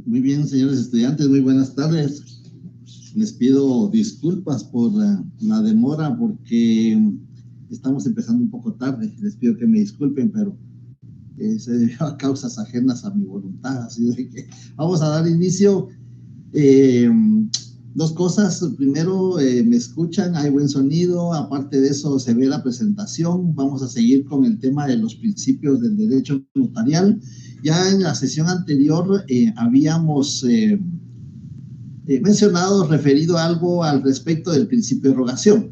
Muy bien, señores estudiantes, muy buenas tardes. Les pido disculpas por la demora porque estamos empezando un poco tarde. Les pido que me disculpen, pero se debió a causas ajenas a mi voluntad. Así de que vamos a dar inicio. Dos cosas. Primero, me escuchan, hay buen sonido. Aparte de eso, se ve la presentación. Vamos a seguir con el tema de los principios del derecho notarial. Ya en la sesión anterior habíamos mencionado, referido algo al respecto del principio de rogación.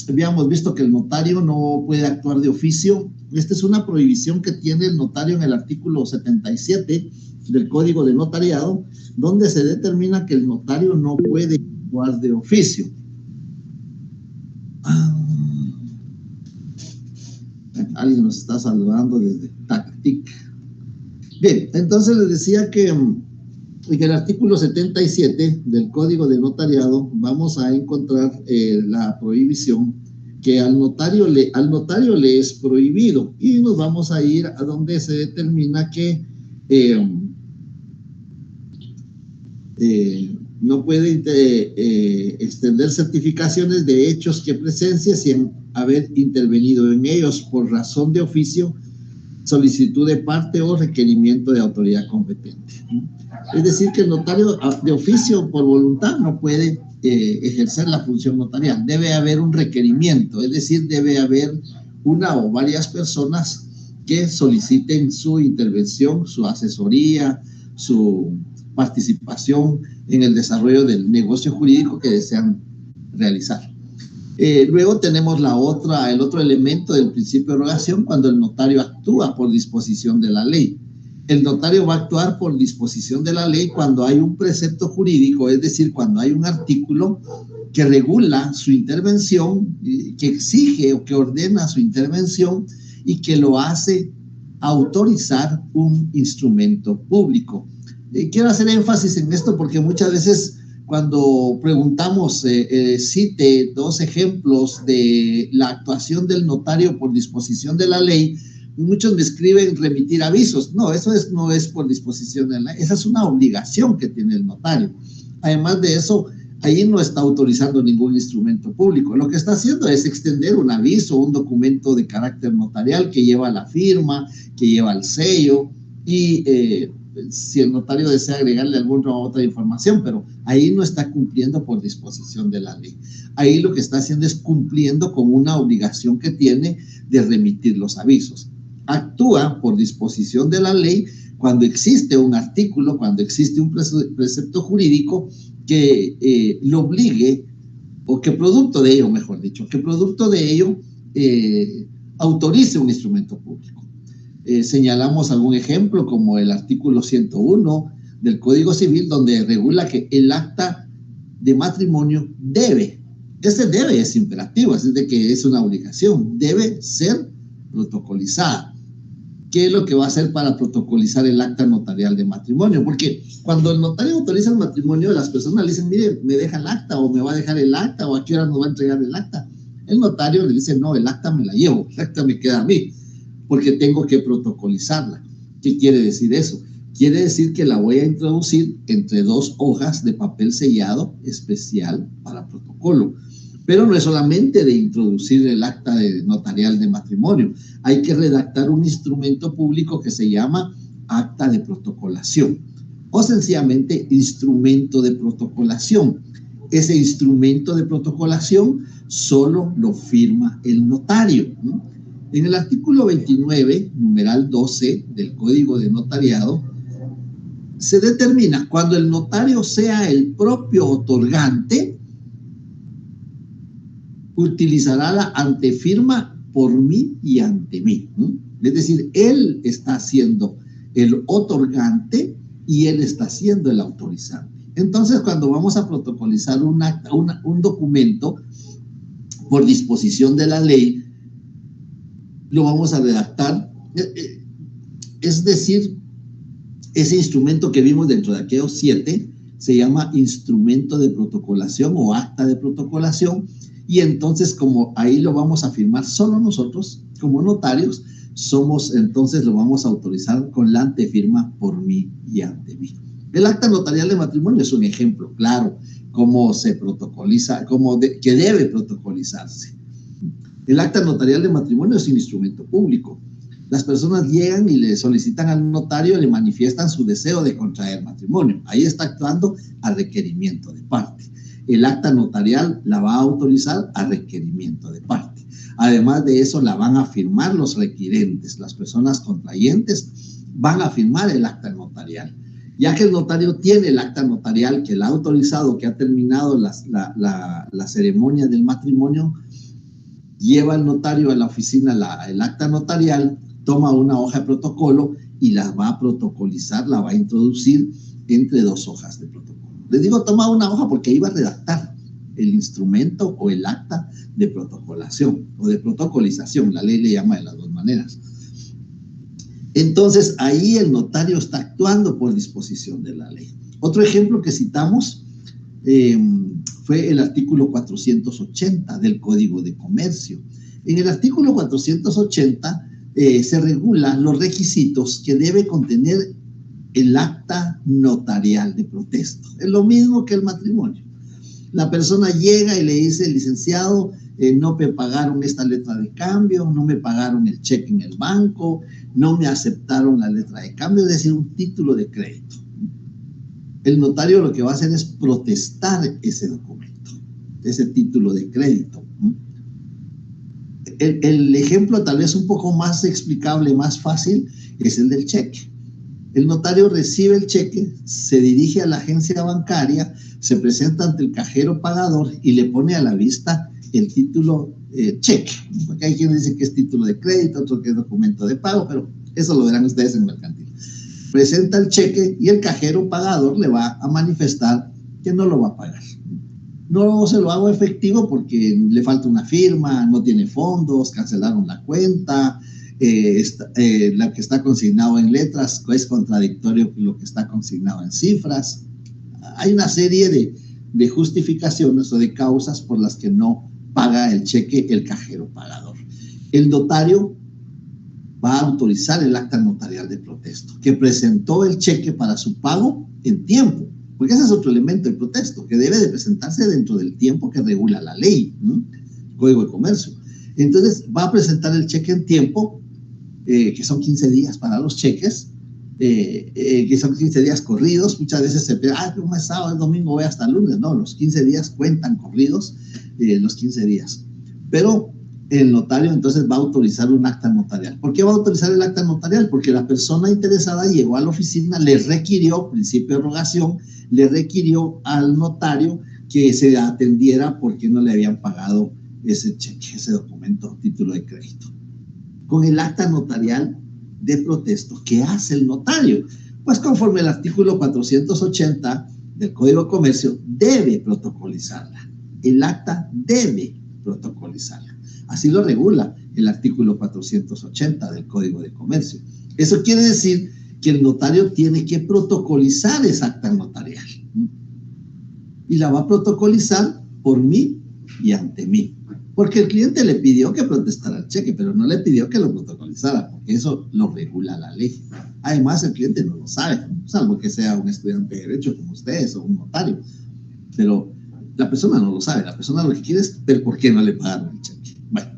Habíamos visto que el notario no puede actuar de oficio. Esta es una prohibición que tiene el notario en el artículo 77 del Código de Notariado, donde se determina que el notario no puede actuar de oficio. Alguien nos está saludando desde Tactic. Bien, entonces les decía que en el artículo 77 del Código de Notariado vamos a encontrar la prohibición que al notario le es prohibido, y nos vamos a ir a donde se determina que no puede extender certificaciones de hechos que presencia sin haber intervenido en ellos por razón de oficio, solicitud de parte o requerimiento de autoridad competente. Es decir, que el notario de oficio por voluntad no puede ejercer la función notarial. Debe haber un requerimiento, es decir, debe haber una o varias personas que soliciten su intervención, su asesoría, su participación en el desarrollo del negocio jurídico que desean realizar. Luego tenemos el otro elemento del principio de rogación, cuando el notario actúa por disposición de la ley. El notario va a actuar por disposición de la ley cuando hay un precepto jurídico, es decir, cuando hay un artículo que regula su intervención, que exige o que ordena su intervención y que lo hace autorizar un instrumento público. Quiero hacer énfasis en esto porque muchas veces cuando preguntamos, cite dos ejemplos de la actuación del notario por disposición de la ley, muchos me escriben remitir avisos. No, eso no es por disposición de la ley, esa es una obligación que tiene el notario. Además de eso, ahí no está autorizando ningún instrumento público. Lo que está haciendo es extender un aviso, un documento de carácter notarial que lleva la firma, que lleva el sello y si el notario desea agregarle alguna otra información, pero ahí no está cumpliendo por disposición de la ley. Ahí lo que está haciendo es cumpliendo con una obligación que tiene de remitir los avisos. Actúa por disposición de la ley cuando existe un artículo, cuando existe un precepto jurídico que lo obligue, o que producto de ello, mejor dicho, que producto de ello autorice un instrumento público. Señalamos algún ejemplo como el artículo 101 del Código Civil, donde regula que el acta de matrimonio debe, ese debe es imperativo, es de que es una obligación, debe ser protocolizada. ¿Qué es lo que va a hacer para protocolizar el acta notarial de matrimonio? Porque cuando el notario autoriza el matrimonio, las personas le dicen, mire, me deja el acta, o me va a dejar el acta, o a qué hora nos va a entregar el acta. El notario le dice, no, el acta me la llevo, el acta me queda a mí, porque tengo que protocolizarla. ¿Qué quiere decir eso? Quiere decir que la voy a introducir entre dos hojas de papel sellado especial para protocolo. Pero no es solamente de introducir el acta notarial de matrimonio. Hay que redactar un instrumento público que se llama acta de protocolación, o sencillamente instrumento de protocolación. Ese instrumento de protocolación solo lo firma el notario, ¿no? En el artículo 29, numeral 12 del Código de Notariado, se determina cuando el notario sea el propio otorgante, utilizará la antefirma por mí y ante mí. Es decir, él está siendo el otorgante y él está siendo el autorizante. Entonces, cuando vamos a protocolizar un documento por disposición de la ley, lo vamos a redactar, es decir, ese instrumento que vimos dentro de aquellos 7 se llama instrumento de protocolación o acta de protocolación, y entonces como ahí lo vamos a firmar solo nosotros como notarios, entonces lo vamos a autorizar con la antefirma por mí y ante mí. El acta notarial de matrimonio es un ejemplo claro cómo se protocoliza, que debe protocolizarse. El acta notarial de matrimonio es un instrumento público. Las personas llegan y le solicitan al notario, le manifiestan su deseo de contraer matrimonio. Ahí está actuando a requerimiento de parte. El acta notarial la va a autorizar a requerimiento de parte. Además de eso, la van a firmar los requirentes. Las personas contrayentes van a firmar el acta notarial. Ya que el notario tiene el acta notarial que la ha autorizado, que ha terminado la ceremonia del matrimonio, lleva el notario a la oficina el acta notarial, toma una hoja de protocolo y la va a protocolizar, la va a introducir entre dos hojas de protocolo. Les digo toma una hoja porque ahí va a redactar el instrumento o el acta de protocolación o de protocolización. La ley le llama de las dos maneras. Entonces, ahí el notario está actuando por disposición de la ley. Otro ejemplo que citamos fue el artículo 480 del Código de Comercio. En el artículo 480 se regulan los requisitos que debe contener el acta notarial de protesto. Es lo mismo que el matrimonio. La persona llega y le dice, licenciado, no me pagaron esta letra de cambio, no me pagaron el cheque en el banco, no me aceptaron la letra de cambio, es decir, un título de crédito. El notario lo que va a hacer es protestar ese documento, ese título de crédito. El ejemplo tal vez un poco más explicable, más fácil, es el del cheque. El notario recibe el cheque, se dirige a la agencia bancaria, se presenta ante el cajero pagador y le pone a la vista el título cheque. Porque hay quien dice que es título de crédito, otro que es documento de pago, pero eso lo verán ustedes en mercantil. Presenta el cheque y el cajero pagador le va a manifestar que no lo va a pagar. No se lo hago efectivo porque le falta una firma, no tiene fondos, cancelaron la cuenta, la que está consignado en letras es contradictorio con lo que está consignado en cifras. Hay una serie de justificaciones o de causas por las que no paga el cheque el cajero pagador. El notario va a autorizar el acta notarial de protesto, que presentó el cheque para su pago en tiempo, porque ese es otro elemento del protesto, que debe de presentarse dentro del tiempo que regula la ley, el Código de Comercio. Entonces va a presentar el cheque en tiempo, que son 15 días para los cheques, que son 15 días corridos. Muchas veces se piensa, como es sábado, es domingo, voy hasta el lunes. No, los 15 días cuentan corridos, los 15 días. Pero el notario entonces va a autorizar un acta notarial. ¿Por qué va a autorizar el acta notarial? Porque la persona interesada llegó a la oficina, le requirió, principio de rogación, le requirió al notario que se atendiera porque no le habían pagado ese cheque, ese documento, título de crédito. Con el acta notarial de protesto, ¿qué hace el notario? Pues conforme al artículo 480 del Código de Comercio, debe protocolizarla. El acta debe protocolizarla. Así lo regula el artículo 480 del Código de Comercio. Eso quiere decir que el notario tiene que protocolizar esa acta notarial. Y la va a protocolizar por mí y ante mí. Porque el cliente le pidió que protestara el cheque, pero no le pidió que lo protocolizara, porque eso lo regula la ley. Además, el cliente no lo sabe, salvo que sea un estudiante de Derecho como ustedes o un notario. Pero la persona no lo sabe, la persona lo que quiere es ver por qué no le pagaron el cheque. Bueno,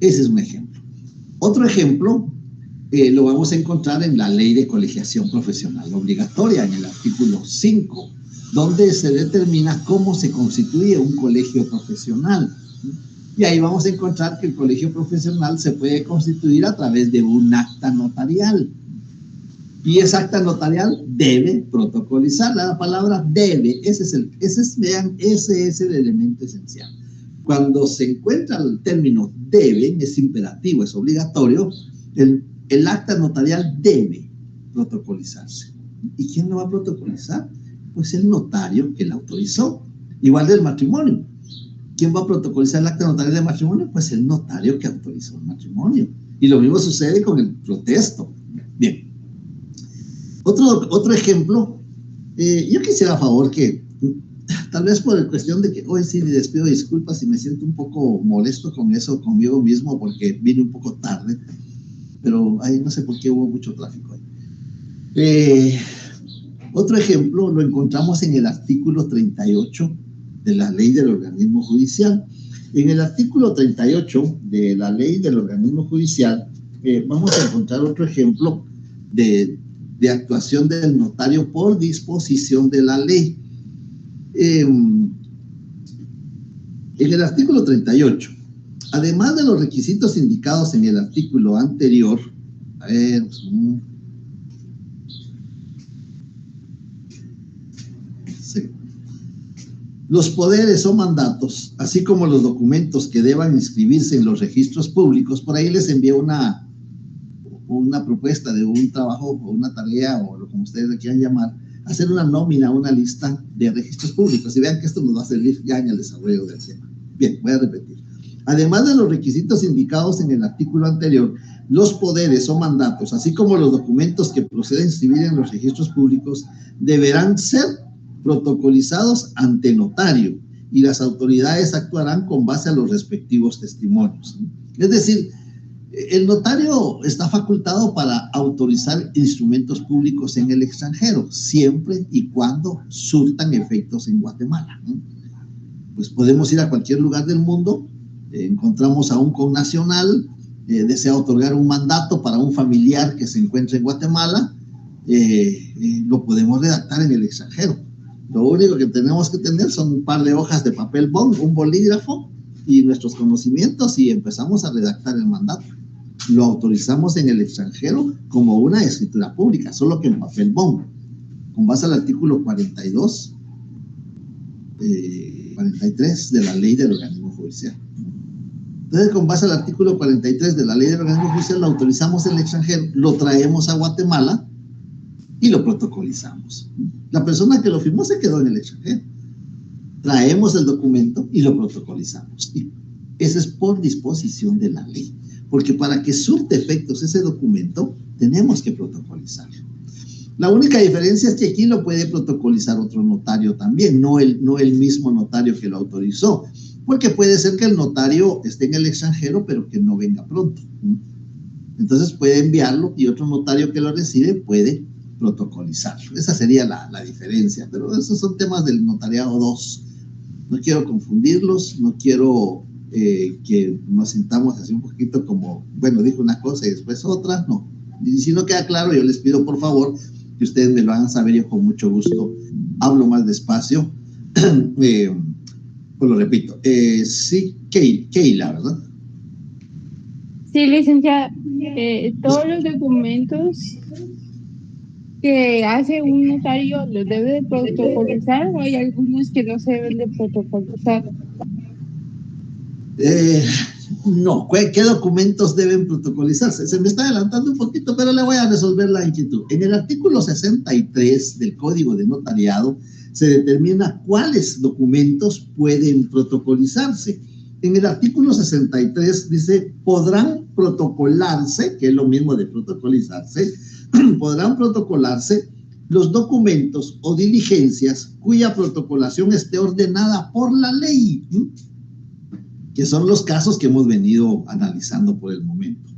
ese es un ejemplo. Otro ejemplo lo vamos a encontrar en la Ley de Colegiación Profesional Obligatoria, en el artículo 5, donde se determina cómo se constituye un colegio profesional. Y ahí vamos a encontrar que el colegio profesional se puede constituir a través de un acta notarial. Y esa acta notarial debe protocolizar. La palabra debe, ese es el elemento esencial. Cuando se encuentra el término debe, es imperativo, es obligatorio, el acta notarial debe protocolizarse. ¿Y quién lo va a protocolizar? Pues el notario que la autorizó. Igual del matrimonio. ¿Quién va a protocolizar el acta notarial de matrimonio? Pues el notario que autorizó el matrimonio. Y lo mismo sucede con el protesto. Bien. Otro ejemplo, yo quisiera a favor que, tal vez por cuestión de que hoy sí les pido disculpas y me siento un poco molesto con eso, conmigo mismo, porque vine un poco tarde, pero ahí no sé por qué hubo mucho tráfico ahí. Otro ejemplo lo encontramos en el artículo 38 de la ley del organismo judicial. En el artículo 38 de la ley del organismo judicial vamos a encontrar otro ejemplo de actuación del notario por disposición de la ley. En el artículo 38, además de los requisitos indicados en el artículo anterior, los poderes o mandatos, así como los documentos que deban inscribirse en los registros públicos, por ahí les envié una propuesta de un trabajo o una tarea, o lo como ustedes le quieran llamar, hacer una nómina, una lista de registros públicos, y vean que esto nos va a servir ya en el desarrollo del tema. Bien, voy a repetir. Además de los requisitos indicados en el artículo anterior, los poderes o mandatos, así como los documentos que proceden a inscribir en los registros públicos, deberán ser protocolizados ante notario, y las autoridades actuarán con base a los respectivos testimonios. Es decir, el notario está facultado para autorizar instrumentos públicos en el extranjero, siempre y cuando surtan efectos en Guatemala. Pues podemos ir a cualquier lugar del mundo, encontramos a un connacional, desea otorgar un mandato para un familiar que se encuentra en Guatemala, lo podemos redactar en el extranjero. Lo único que tenemos que tener son un par de hojas de papel bond, un bolígrafo y nuestros conocimientos, y empezamos a redactar el mandato. Lo autorizamos en el extranjero como una escritura pública, solo que en papel bond, con base al artículo 43 de la ley del organismo judicial. Entonces, con base al artículo 43 de la ley del organismo judicial, lo autorizamos en el extranjero, lo traemos a Guatemala y lo protocolizamos. La persona que lo firmó se quedó en el extranjero. Traemos el documento y lo protocolizamos. Y eso es por disposición de la ley. Porque para que surte efectos ese documento, tenemos que protocolizarlo. La única diferencia es que aquí lo puede protocolizar otro notario también, no el mismo notario que lo autorizó. Porque puede ser que el notario esté en el extranjero, pero que no venga pronto. Entonces puede enviarlo y otro notario que lo recibe puede protocolizarlo. Esa sería la diferencia, pero esos son temas del notariado 2. No quiero confundirlos, no quiero que nos sintamos así un poquito como, bueno, dijo una cosa y después otra, no. Y si no queda claro, yo les pido por favor que ustedes me lo hagan saber, yo con mucho gusto hablo más despacio. Pues lo repito, sí, Keila, ¿verdad? Sí, licenciada, todos los documentos que hace un notario los debe de protocolizar, o hay algunos que no se deben de protocolizar. No, ¿qué documentos deben protocolizarse? Se me está adelantando un poquito, pero le voy a resolver la inquietud. En el artículo 63 del Código de Notariado se determina cuáles documentos pueden protocolizarse. En el artículo 63 dice, podrán protocolarse, que es lo mismo de protocolizarse, podrán protocolarse los documentos o diligencias cuya protocolación esté ordenada por la ley, que son los casos que hemos venido analizando por el momento,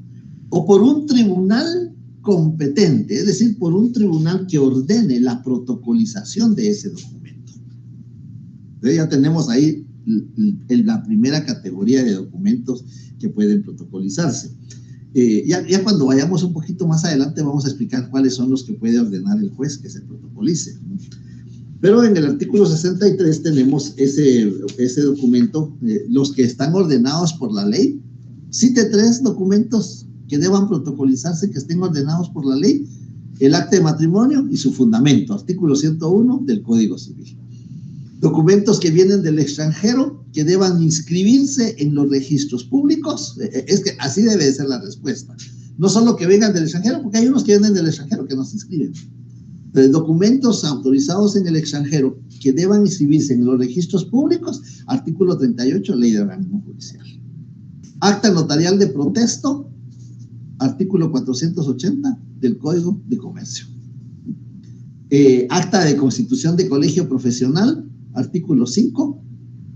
o por un tribunal competente, es decir, por un tribunal que ordene la protocolización de ese documento. Entonces ya tenemos ahí la primera categoría de documentos que pueden protocolizarse. Ya cuando vayamos un poquito más adelante vamos a explicar cuáles son los que puede ordenar el juez que se protocolice. Pero en el artículo 63 tenemos ese documento, los que están ordenados por la ley. Cite 3 documentos que deban protocolizarse, que estén ordenados por la ley: el acta de matrimonio y su fundamento, artículo 101 del Código Civil. Documentos que vienen del extranjero, que deban inscribirse en los registros públicos. Es que así debe ser la respuesta. No solo que vengan del extranjero, porque hay unos que vienen del extranjero que no se inscriben. Documentos autorizados en el extranjero que deban inscribirse en los registros públicos, artículo 38, ley de organismo judicial. Acta notarial de protesto, artículo 480 del Código de Comercio. Acta de constitución de colegio profesional, artículo 5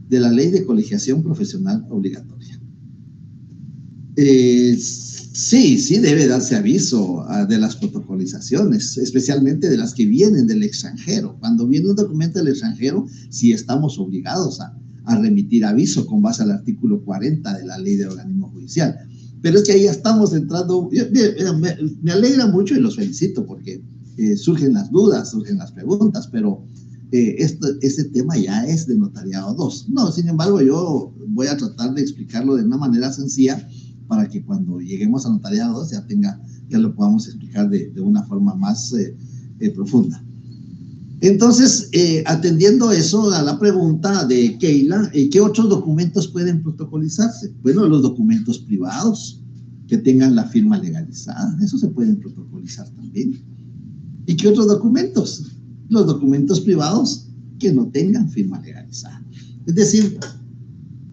de la ley de colegiación profesional obligatoria. Sí, sí debe darse aviso de las protocolizaciones, especialmente de las que vienen del extranjero. Cuando viene un documento del extranjero, sí estamos obligados a remitir aviso con base al artículo 40 de la Ley de Organismo Judicial. Pero es que ahí ya estamos entrando, me alegra mucho y los felicito porque surgen las dudas, surgen las preguntas, pero este tema ya es de notariado 2. No, sin embargo, yo voy a tratar de explicarlo de una manera sencilla para que cuando lleguemos a notariado 2 ya lo podamos explicar de una forma más profunda. Entonces, atendiendo eso a la pregunta de Keila, ¿qué otros documentos pueden protocolizarse? Bueno, los documentos privados que tengan la firma legalizada, eso se pueden protocolizar también. ¿Y qué otros documentos? Los documentos privados que no tengan firma legalizada. Es decir,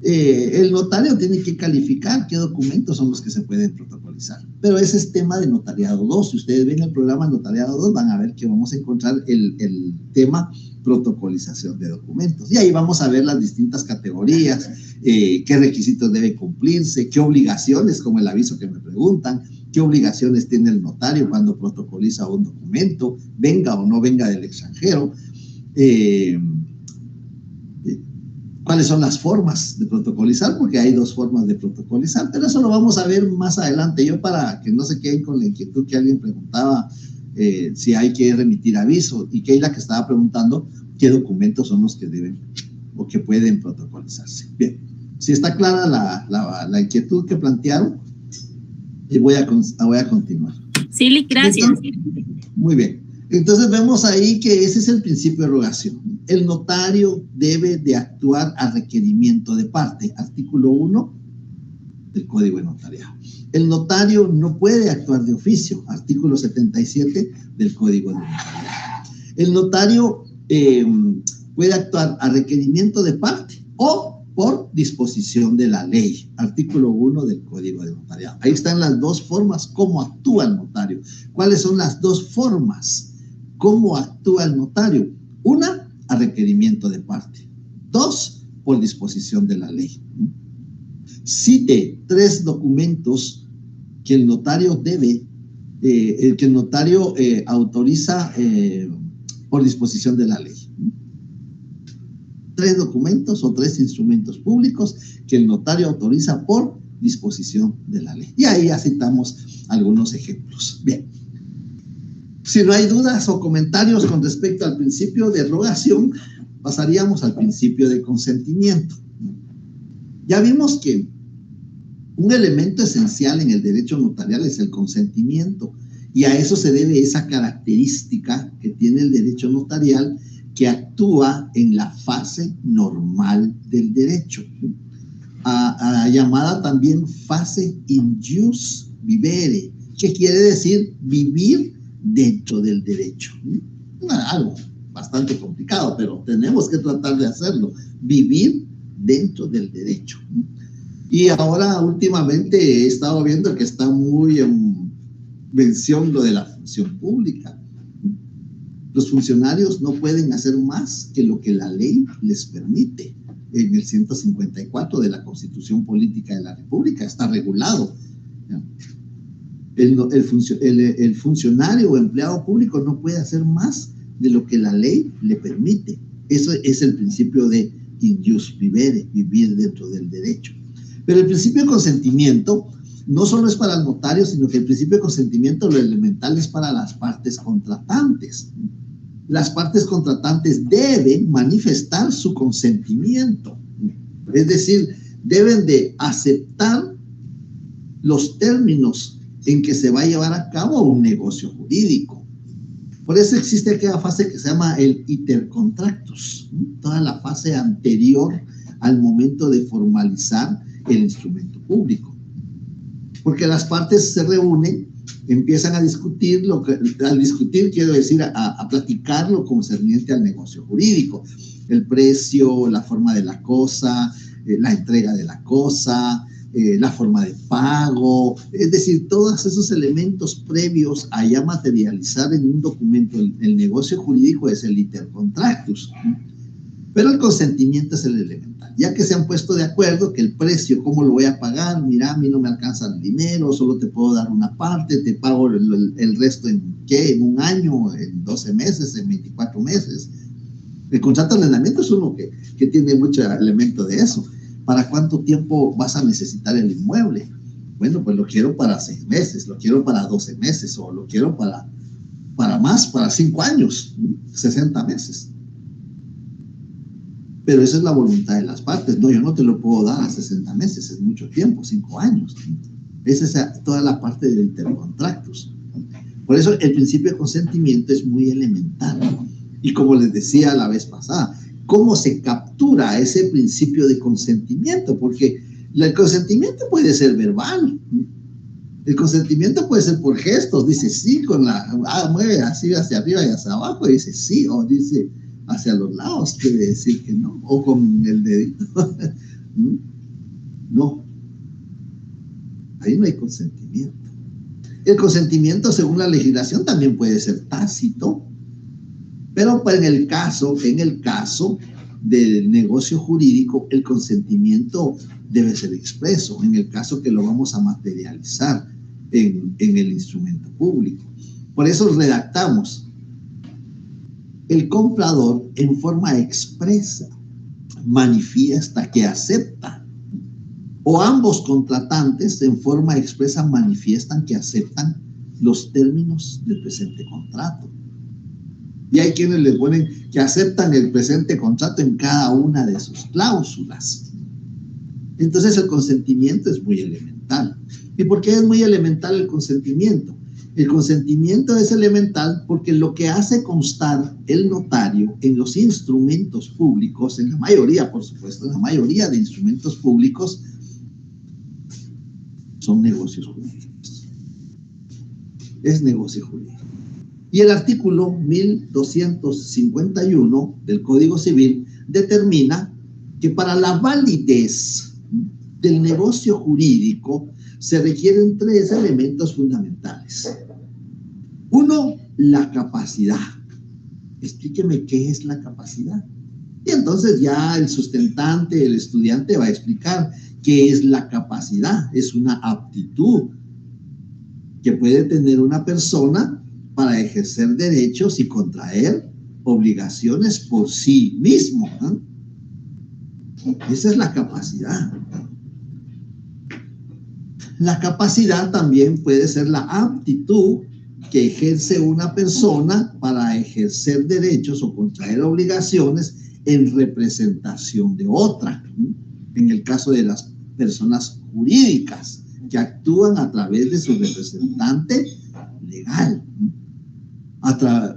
el notario tiene que calificar qué documentos son los que se pueden protocolizar. Pero ese es tema de notariado 2. Si ustedes ven el programa notariado 2, van a ver que vamos a encontrar el tema protocolización de documentos. Y ahí vamos a ver las distintas categorías, qué requisitos debe cumplirse, qué obligaciones, como el aviso que me preguntan, qué obligaciones tiene el notario cuando protocoliza un documento, venga o no venga del extranjero, cuáles son las formas de protocolizar, porque hay 2 formas de protocolizar, pero eso lo vamos a ver más adelante. Yo, para que no se queden con la inquietud que alguien preguntaba si hay que remitir aviso, y Keila que estaba preguntando qué documentos son los que deben o que pueden protocolizarse. Bien, si está clara la inquietud que plantearon, voy a continuar. Sí, gracias. Muy bien. Entonces vemos ahí que ese es el principio de rogación. El notario debe de actuar a requerimiento de parte. Artículo 1 del Código de Notariado. El notario no puede actuar de oficio. Artículo 77 del Código de Notariado. El notario puede actuar a requerimiento de parte o por disposición de la ley. Artículo 1 del Código de Notariado. Ahí están las 2 formas cómo actúa el notario. ¿Cuáles son las 2 formas? ¿Cómo actúa el notario? 1, a requerimiento de parte. 2, por disposición de la ley. Cite 3 documentos que el notario autoriza por disposición de la ley. 3 documentos o 3 instrumentos públicos que el notario autoriza por disposición de la ley. Y ahí ya citamos algunos ejemplos. Bien. Si no hay dudas o comentarios con respecto al principio de rogación, pasaríamos al principio de consentimiento. Ya vimos que un elemento esencial en el derecho notarial es el consentimiento, y a eso se debe esa característica que tiene el derecho notarial, que actúa en la fase normal del derecho, llamada también fase in jus vivere, que quiere decir vivir dentro del derecho. Algo bastante complicado, pero tenemos que tratar de hacerlo. Vivir dentro del derecho. Y ahora últimamente he estado viendo que está muy en mención lo de la función pública. Los funcionarios no pueden hacer más que lo que la ley les permite. En el 154 de la Constitución Política de la República está regulado. El funcionario o empleado público no puede hacer más de lo que la ley le permite. Eso es el principio de in jus vivere, vivir dentro del derecho. Pero el principio de consentimiento no solo es para el notario, sino que el principio de consentimiento, lo elemental, es para las partes contratantes. Las partes contratantes deben manifestar su consentimiento. Es decir, deben de aceptar los términos en que se va a llevar a cabo un negocio jurídico. Por eso existe aquella fase que se llama el iter contractus, toda la fase anterior al momento de formalizar el instrumento público. Porque las partes se reúnen, empiezan a discutir, quiero decir, a platicar lo concerniente al negocio jurídico, el precio, la forma de la cosa, la entrega de la cosa, la forma de pago, es decir, todos esos elementos previos a ya materializar en un documento el negocio jurídico es el iter contractus. Pero el consentimiento es el elemental. Ya que se han puesto de acuerdo que el precio, ¿cómo lo voy a pagar? Mira, a mí no me alcanza el dinero, solo te puedo dar una parte, te pago el resto en ¿qué? En un año, en 12 meses, en 24 meses. El contrato de arrendamiento es uno que tiene mucho elemento de eso. ¿Para cuánto tiempo vas a necesitar el inmueble? Bueno, pues lo quiero para 6 meses, lo quiero para 12 meses, o lo quiero para más, para 5 años, 60 meses. Pero esa es la voluntad de las partes. No, yo no te lo puedo dar a 60 meses, es mucho tiempo, 5 años. Esa es toda la parte de intercontractos. Por eso el principio de consentimiento es muy elemental. Y como les decía la vez pasada, ¿cómo se captura ese principio de consentimiento? Porque el consentimiento puede ser verbal. El consentimiento puede ser por gestos. Dice sí, mueve así hacia arriba y hacia abajo, y dice sí, o dice hacia los lados, quiere decir que no, o con el dedito. No, ahí no hay consentimiento. El consentimiento, según la legislación, también puede ser tácito, pero en el caso del negocio jurídico, el consentimiento debe ser expreso, en el caso que lo vamos a materializar en el instrumento público. Por eso redactamos: el comprador en forma expresa manifiesta que acepta, o ambos contratantes en forma expresa manifiestan que aceptan los términos del presente contrato. Y hay quienes le ponen que aceptan el presente contrato en cada una de sus cláusulas. Entonces el consentimiento es muy elemental. ¿Y por qué es muy elemental el consentimiento? El consentimiento es elemental porque lo que hace constar el notario en los instrumentos públicos, en la mayoría, por supuesto, en la mayoría de instrumentos públicos, son negocios jurídicos. Es negocio jurídico. Y el artículo 1251 del Código Civil determina que para la validez del negocio jurídico se requieren 3 elementos fundamentales. 1, la capacidad. Explíqueme qué es la capacidad. Y entonces ya el sustentante, el estudiante va a explicar qué es la capacidad. Es una aptitud que puede tener una persona para ejercer derechos y contraer obligaciones por sí mismo, ¿no? Esa es la capacidad. La capacidad también puede ser la aptitud que ejerce una persona para ejercer derechos o contraer obligaciones en representación de otra, ¿no? En el caso de las personas jurídicas que actúan a través de su representante legal, ¿no?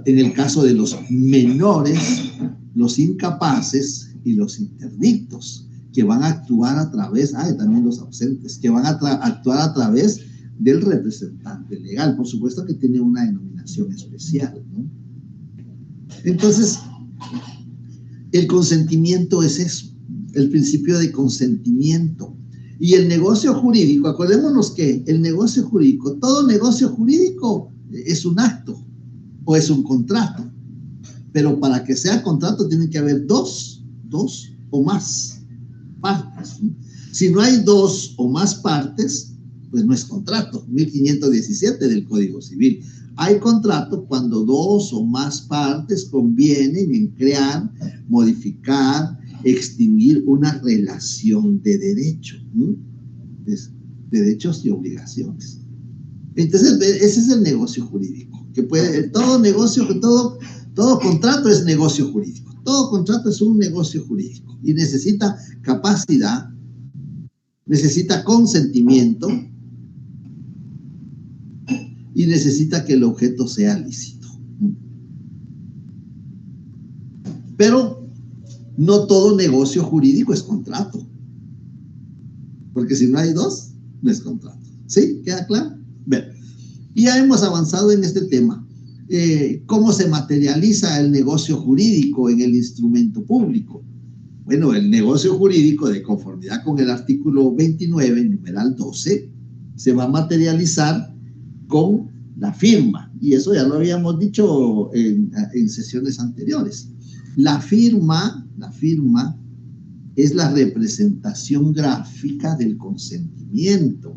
En el caso de los menores, los incapaces y los interdictos, que van a actuar a través, también los ausentes, que van a actuar a través del representante legal. Por supuesto que tiene una denominación especial, ¿no? Entonces, el consentimiento es eso, el principio de consentimiento. Y el negocio jurídico, acordémonos que el negocio jurídico, todo negocio jurídico es un acto o es un contrato, pero para que sea contrato tiene que haber dos o más partes, ¿no? Si no hay 2 o más partes, pues no es contrato. 1517 del Código Civil. Hay contrato cuando 2 o más partes convienen en crear, modificar, extinguir una relación de derecho, ¿no? Derechos y obligaciones. Entonces, ese es el negocio jurídico. Que puede, todo contrato es negocio jurídico. Todo contrato es un negocio jurídico y necesita capacidad, necesita consentimiento y necesita que el objeto sea lícito. Pero no todo negocio jurídico es contrato, porque si no hay 2, no es contrato. ¿Sí? ¿Queda claro? Bien. Y ya hemos avanzado en este tema. ¿Cómo se materializa el negocio jurídico en el instrumento público? Bueno, el negocio jurídico, de conformidad con el artículo 29, numeral 12, se va a materializar con la firma. Y eso ya lo habíamos dicho en sesiones anteriores. La firma es la representación gráfica del consentimiento.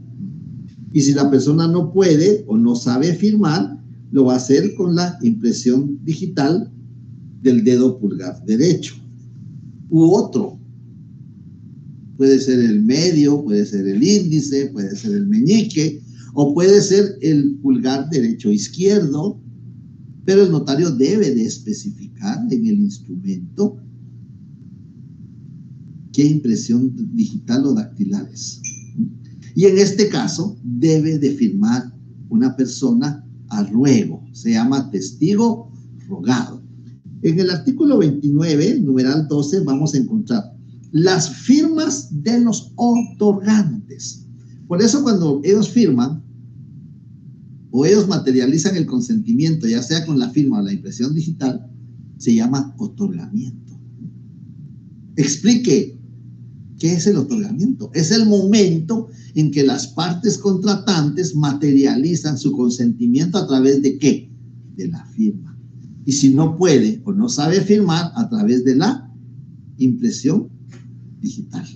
Y si la persona no puede o no sabe firmar, lo va a hacer con la impresión digital del dedo pulgar derecho. U otro. Puede ser el medio, puede ser el índice, puede ser el meñique, o puede ser el pulgar derecho o izquierdo, pero el notario debe de especificar en el instrumento qué impresión digital o dactilar es. Y en este caso debe de firmar una persona a ruego, se llama testigo rogado. En el artículo 29, numeral 12, vamos a encontrar las firmas de los otorgantes. Por eso cuando ellos firman o ellos materializan el consentimiento, ya sea con la firma o la impresión digital, se llama otorgamiento. Explique qué es el otorgamiento. Es el momento en que las partes contratantes materializan su consentimiento a través de ¿qué? De la firma. Y si no puede o no sabe firmar, a través de la impresión digital.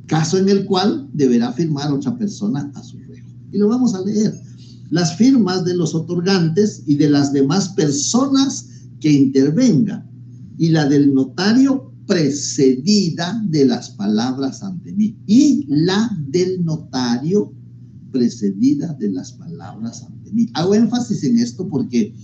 Caso en el cual deberá firmar otra persona a su ruego. Y lo vamos a leer. Las firmas de los otorgantes y de las demás personas que intervengan, y la del notario precedida de las palabras ante mí. Y la del notario precedida de las palabras ante mí. Hago énfasis en esto porque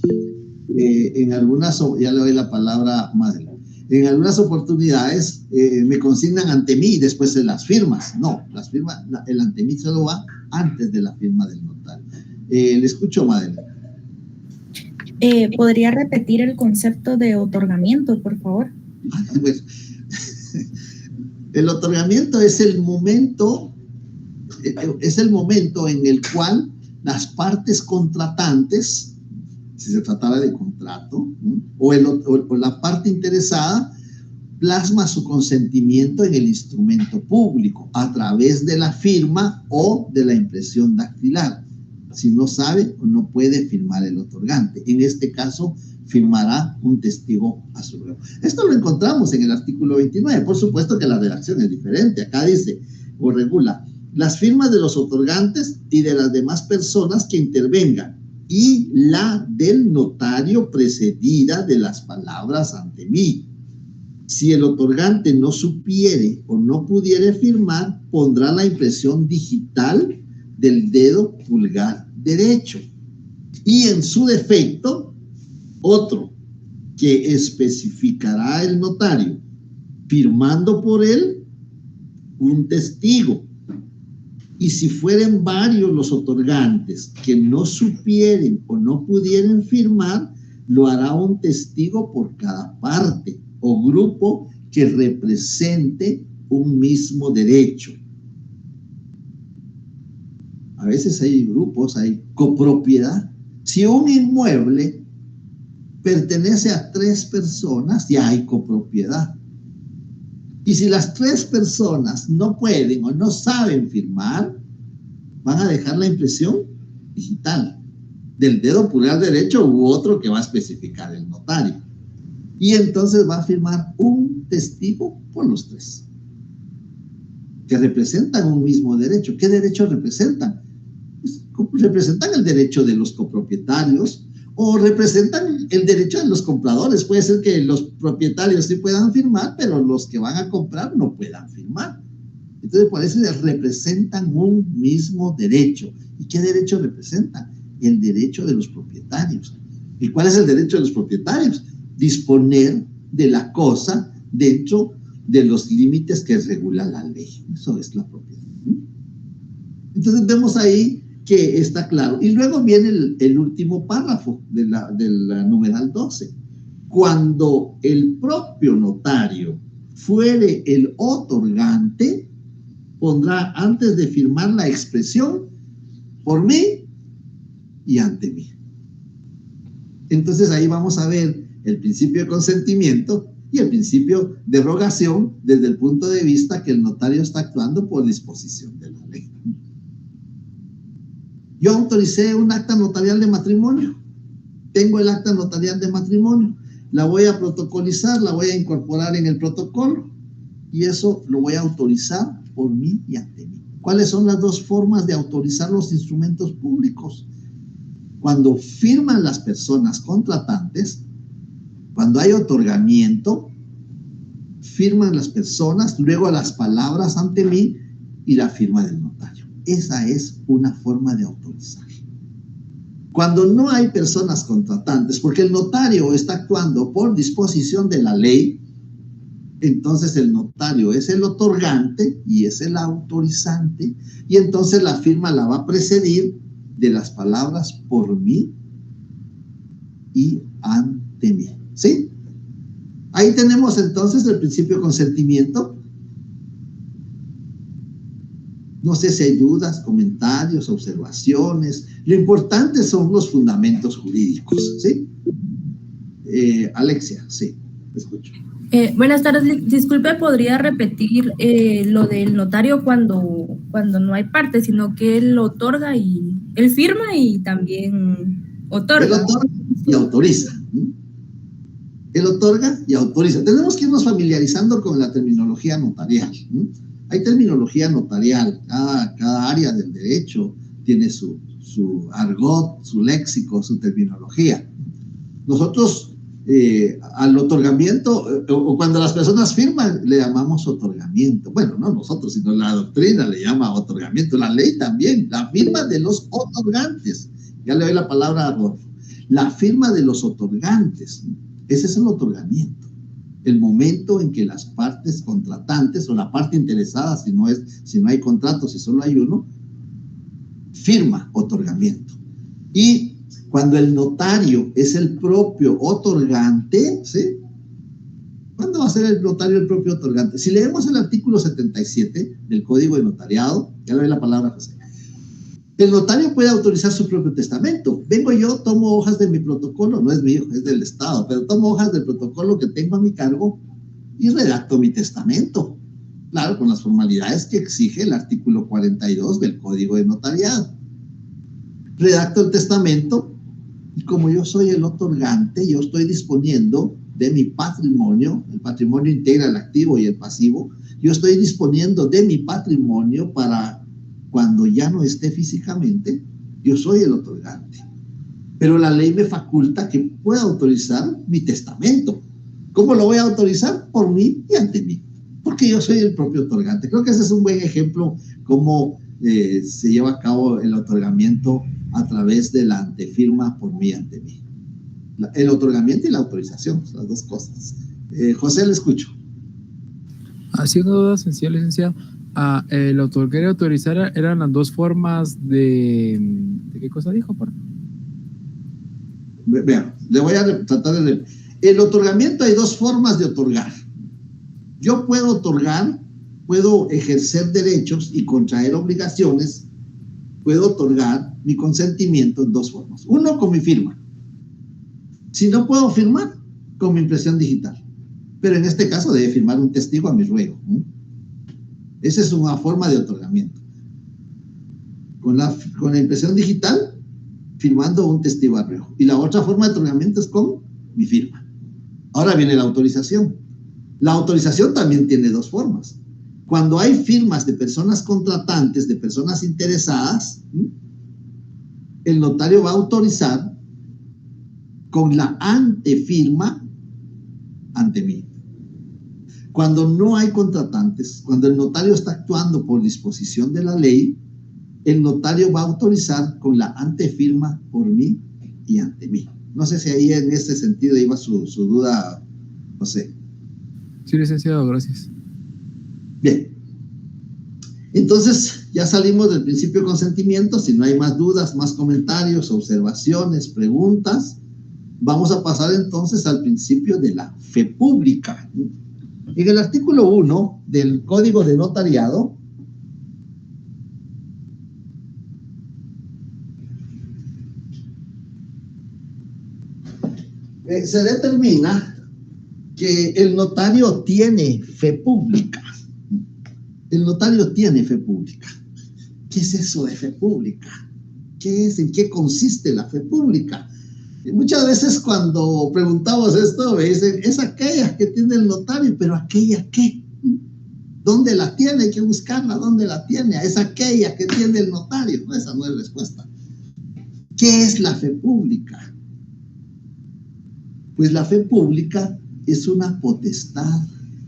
en algunas, ya le doy la palabra más adelante, en algunas oportunidades me consignan ante mí y después se las firmas. No, las firmas, el ante mí solo va antes de la firma del notario. Le escucho, Madeleine. ¿Podría repetir el concepto de otorgamiento, por favor? Pues, el otorgamiento es el momento en el cual las partes contratantes, si se tratara de contrato, o la parte interesada, plasma su consentimiento en el instrumento público a través de la firma o de la impresión dactilar. Si no sabe o no puede firmar el otorgante. En este caso, firmará un testigo a su ruego. Esto lo encontramos en el artículo 29. Por supuesto que la redacción es diferente. Acá dice o regula las firmas de los otorgantes y de las demás personas que intervengan, y la del notario precedida de las palabras ante mí. Si el otorgante no supiere o no pudiere firmar, pondrá la impresión digital del dedo pulgar derecho. Y en su defecto, otro que especificará el notario, firmando por él un testigo. Y si fueren varios los otorgantes que no supieren o no pudieren firmar, lo hará un testigo por cada parte o grupo que represente un mismo derecho. A veces hay grupos, hay copropiedad. Si un inmueble pertenece a 3 personas, ya hay copropiedad. Y si las 3 personas no pueden o no saben firmar, van a dejar la impresión digital del dedo pulgar derecho u otro que va a especificar el notario. Y entonces va a firmar un testigo por los 3, que representan un mismo derecho. ¿Qué derecho representan? Pues, representan el derecho de los copropietarios o representan el derecho de los compradores. Puede ser que los propietarios sí puedan firmar, pero los que van a comprar no puedan firmar. Entonces, por eso representan un mismo derecho. ¿Y qué derecho representan? El derecho de los propietarios. ¿Y cuál es el derecho de los propietarios? Disponer de la cosa dentro de los límites que regula la ley. Eso es la propiedad. Entonces, vemos ahí que está claro. Y luego viene el último párrafo de la numeral 12. Cuando el propio notario fuere el otorgante, pondrá antes de firmar la expresión por mí y ante mí. Entonces ahí vamos a ver el principio de consentimiento y el principio de rogación desde el punto de vista que el notario está actuando por disposición de la ley. Yo autoricé un acta notarial de matrimonio. Tengo el acta notarial de matrimonio. la voy a protocolizar, la voy a incorporar en el protocolo y eso lo voy a autorizar por mí y ante mí. ¿Cuáles son las dos formas de autorizar los instrumentos públicos? Cuando firman las personas contratantes, cuando hay otorgamiento, firman las personas, luego las palabras ante mí y la firma del notario. Esa es una forma de autorizar. Cuando no hay personas contratantes, porque el notario está actuando por disposición de la ley, entonces el notario es el otorgante y es el autorizante, y entonces la firma la va a precedir de las palabras por mí y ante mí. ¿Sí? Ahí tenemos entonces el principio de consentimiento. No sé si hay dudas, comentarios, observaciones. Lo importante son los fundamentos jurídicos, ¿sí? Alexia, sí, te escucho. Buenas tardes, disculpe, ¿podría repetir lo del notario cuando no hay parte, sino que él otorga y él firma y también otorga? Él otorga y autoriza. Él otorga y autoriza. Tenemos que irnos familiarizando con la terminología notarial. Hay terminología notarial. Cada área del derecho tiene su argot, su léxico, su terminología. Nosotros al otorgamiento, o cuando las personas firman, le llamamos otorgamiento. Bueno, no nosotros, sino la doctrina le llama otorgamiento. La ley también. La firma de los otorgantes. Ya le doy la palabra a Rodolfo. La firma de los otorgantes. Ese es el otorgamiento. El momento en que las partes contratantes o la parte interesada, si no hay contrato, si solo hay uno, firma otorgamiento. Y cuando el notario es el propio otorgante, ¿sí? ¿Cuándo va a ser el notario el propio otorgante? Si leemos el artículo 77 del Código de Notariado, ya le doy la palabra a José. El notario puede autorizar su propio testamento. Vengo yo, tomo hojas de mi protocolo, no es mío, es del Estado, pero tomo hojas del protocolo que tengo a mi cargo y redacto mi testamento. Claro, con las formalidades que exige el artículo 42 del Código de Notariado. Redacto el testamento y como yo soy el otorgante, yo estoy disponiendo de mi patrimonio. El patrimonio integra el activo y el pasivo. Yo estoy disponiendo de mi patrimonio para cuando ya no esté físicamente, yo soy el otorgante. Pero la ley me faculta que pueda autorizar mi testamento. ¿Cómo lo voy a autorizar? Por mí y ante mí. Porque yo soy el propio otorgante. Creo que ese es un buen ejemplo cómo se lleva a cabo el otorgamiento a través de la antefirma por mí y ante mí. El otorgamiento y la autorización, las dos cosas. José, le escucho. Haciendo duda sencilla, licenciado. El otorgar y autorizar eran las dos formas de ¿qué cosa dijo? Vean, le voy a tratar de leer. El otorgamiento, hay dos formas de otorgar. Yo puedo otorgar, puedo ejercer derechos y contraer obligaciones, puedo otorgar mi consentimiento en dos formas. Uno, con mi firma. Si no puedo firmar, con mi impresión digital. Pero en este caso debe firmar un testigo a mi ruego. Esa es una forma de otorgamiento. Con la impresión digital, firmando un testigo a ruego. Y la otra forma de otorgamiento es con mi firma. Ahora viene la autorización. La autorización también tiene dos formas. Cuando hay firmas de personas contratantes, de personas interesadas, el notario va a autorizar con la antefirma ante mí. Cuando no hay contratantes, cuando el notario está actuando por disposición de la ley, el notario va a autorizar con la antefirma por mí y ante mí. No sé si ahí en este sentido iba su duda, José. Sí, licenciado, gracias. Bien. Entonces, ya salimos del principio de consentimiento. Si no hay más dudas, más comentarios, observaciones, preguntas, vamos a pasar entonces al principio de la fe pública. En el artículo 1 del Código de Notariado, se determina que el notario tiene fe pública. El notario tiene fe pública. ¿Qué es eso de fe pública? ¿Qué es? ¿En qué consiste la fe pública? Y muchas veces cuando preguntamos esto, me dicen, es aquella que tiene el notario, pero ¿aquella qué? ¿Dónde la tiene? Hay que buscarla, ¿dónde la tiene? Es aquella que tiene el notario. No, esa no es respuesta. ¿Qué es la fe pública? Pues la fe pública es una potestad,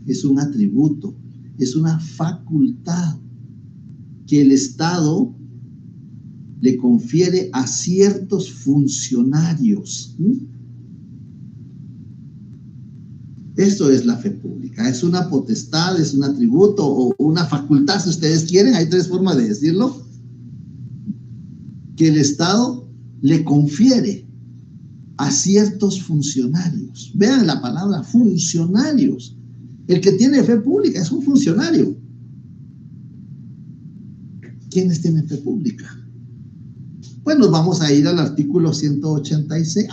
es un atributo, es una facultad que el Estado le confiere a ciertos funcionarios. Esto es la fe pública, es una potestad, es un atributo o una facultad, si ustedes quieren, hay tres formas de decirlo, que el Estado le confiere a ciertos funcionarios. Vean la palabra funcionarios. El que tiene fe pública es un funcionario. ¿Quiénes tienen fe pública? Pues nos vamos a ir al artículo 186.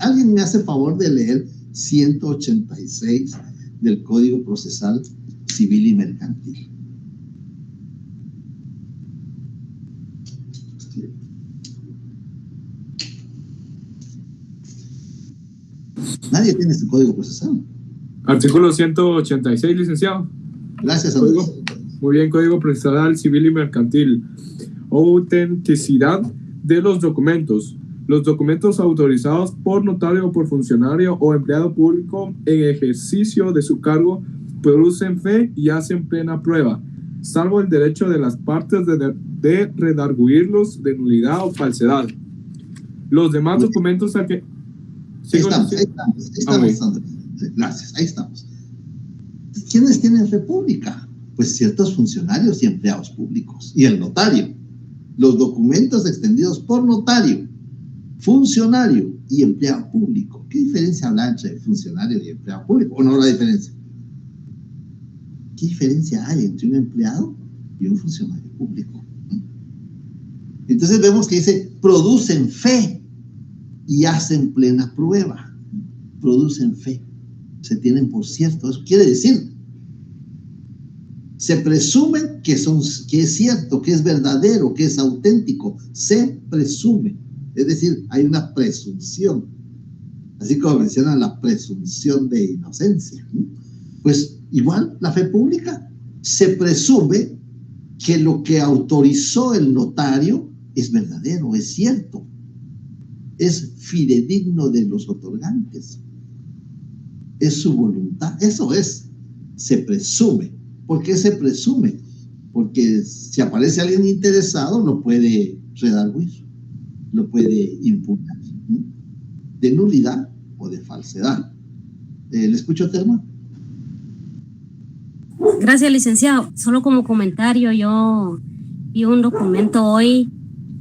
¿Alguien me hace favor de leer 186 del Código Procesal Civil y Mercantil? Nadie tiene este Código Procesal. Artículo 186, licenciado. Gracias, Andrés. Muy bien, Código Procesal Civil y Mercantil. Autenticidad de los documentos. Los documentos autorizados por notario o por funcionario o empleado público en ejercicio de su cargo producen fe y hacen plena prueba, salvo el derecho de las partes de redarguirlos de nulidad o falsedad. Los demás documentos a que... Ahí estamos, Andrés. Gracias, ahí estamos. ¿Quiénes tienen fe pública? Pues ciertos funcionarios y empleados públicos y el notario. Los documentos extendidos por notario, funcionario y empleado público. ¿Qué diferencia habrá entre funcionario y empleado público? ¿O no la diferencia? ¿Qué diferencia hay entre un empleado y un funcionario público? Entonces vemos que dice, producen fe y hacen plena prueba. Producen fe. Se tienen por cierto. Eso quiere decir, se presume que es cierto, que es verdadero, que es auténtico. Se presume. Es decir, hay una presunción. Así como mencionan la presunción de inocencia. Pues igual, la fe pública se presume que lo que autorizó el notario es verdadero, es cierto. Es fidedigno de los otorgantes. Es su voluntad. Eso es. Se presume. ¿Por qué se presume? Porque si aparece alguien interesado, lo puede redarguir, lo puede impugnar, de nulidad o de falsedad. ¿Le escucho, Telma? Gracias, licenciado. Solo como comentario, yo vi un documento hoy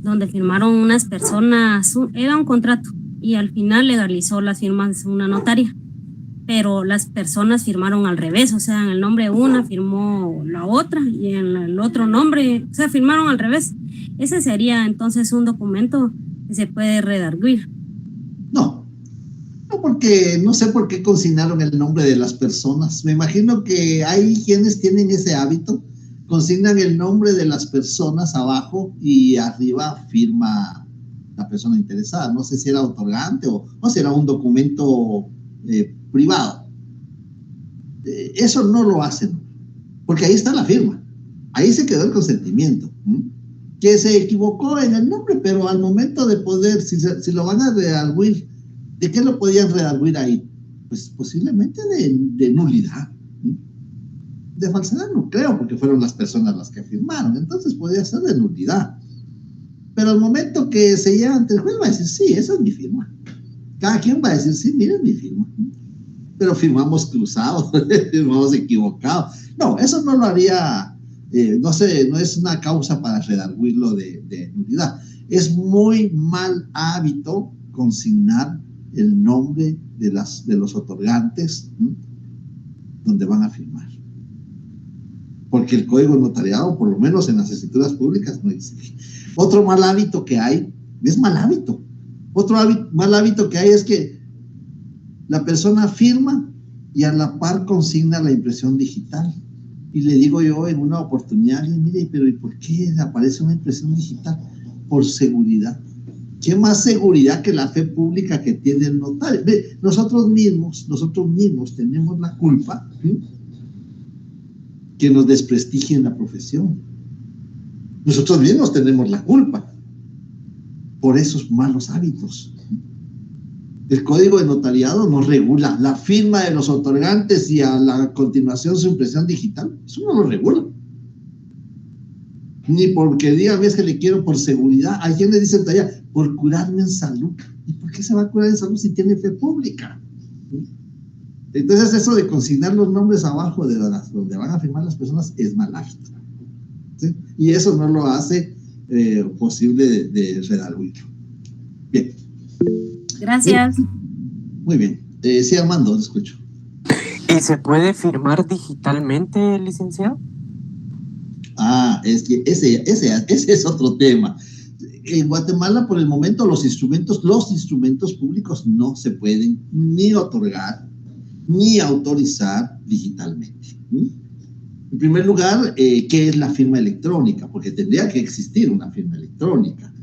donde firmaron unas personas, era un contrato, y al final legalizó las firmas de una notaria. Pero las personas firmaron al revés, o sea, en el nombre de una firmó la otra y en el otro nombre, o sea, firmaron al revés. Ese sería entonces un documento que se puede redarguir. No, porque no sé por qué consignaron el nombre de las personas. Me imagino que hay quienes tienen ese hábito, consignan el nombre de las personas abajo y arriba firma la persona interesada. No sé si era otorgante o si era un documento privado. Eso no lo hacen, porque ahí está la firma, ahí se quedó el consentimiento, que se equivocó en el nombre, pero al momento de poder, si lo van a redarguir, ¿de qué lo podían redarguir ahí? Pues posiblemente de nulidad, de falsedad no creo, porque fueron las personas las que firmaron, entonces podría ser de nulidad, pero al momento que se lleva ante el juez va a decir, sí, esa es mi firma. Cada quien va a decir, sí, miren mi firma. Pero firmamos cruzados, firmamos equivocados. No, eso no lo haría, no sé, no es una causa para redarguirlo de nulidad. Es muy mal hábito consignar el nombre de los otorgantes, donde van a firmar. Porque el código notariado, por lo menos en las escrituras públicas, no existe. Otro mal hábito que hay, es mal hábito. Otro mal hábito que hay es que la persona firma y a la par consigna la impresión digital. Y le digo yo en una oportunidad, mire, pero ¿y por qué aparece una impresión digital? Por seguridad. ¿Qué más seguridad que la fe pública que tiene el notario? Nosotros mismos tenemos la culpa, ¿sí?, que nos desprestigien la profesión. Nosotros mismos tenemos la culpa por esos malos hábitos. El Código de Notariado nos regula la firma de los otorgantes y a la continuación su impresión digital. Eso no lo regula. Ni porque dígame es que le quiero por seguridad. ¿A quién le dice todavía? Por curarme en salud. ¿Y por qué se va a curar en salud si tiene fe pública? Entonces eso de consignar los nombres abajo de donde van a firmar las personas es mal hábito, ¿sí? Y eso no lo hace posible de redarguirlo. Bien. Gracias. Muy bien. Sí, Armando, te escucho. ¿Y se puede firmar digitalmente, licenciado? Es que ese es otro tema. En Guatemala, por el momento, los instrumentos públicos no se pueden ni otorgar ni autorizar digitalmente. En primer lugar, ¿qué es la firma electrónica? Porque tendría que existir una firma electrónica.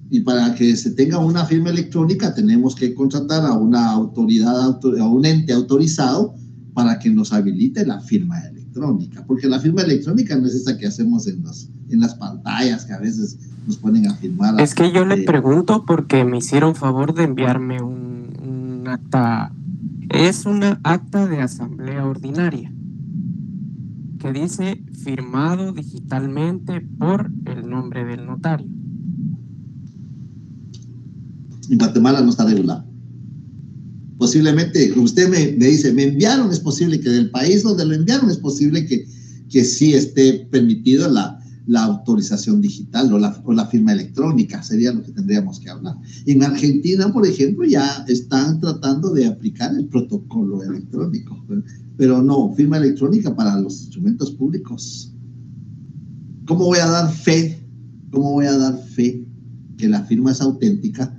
Y para que se tenga una firma electrónica tenemos que contratar a una autoridad, a un ente autorizado para que nos habilite la firma electrónica. Porque la firma electrónica no es esa que hacemos en las pantallas que a veces nos ponen a firmar. Es que yo le pregunto porque me hicieron favor de enviarme un acta. Es una acta de asamblea ordinaria que dice firmado digitalmente por el nombre del notario. En Guatemala no está regulado. Posiblemente, usted me dice, me enviaron, es posible que del país donde lo enviaron, es posible que sí esté permitido la autorización digital o la firma electrónica, sería lo que tendríamos que hablar. En Argentina, por ejemplo, ya están tratando de aplicar el protocolo electrónico, pero no, firma electrónica para los instrumentos públicos. ¿Cómo voy a dar fe? ¿Cómo voy a dar fe que la firma es auténtica?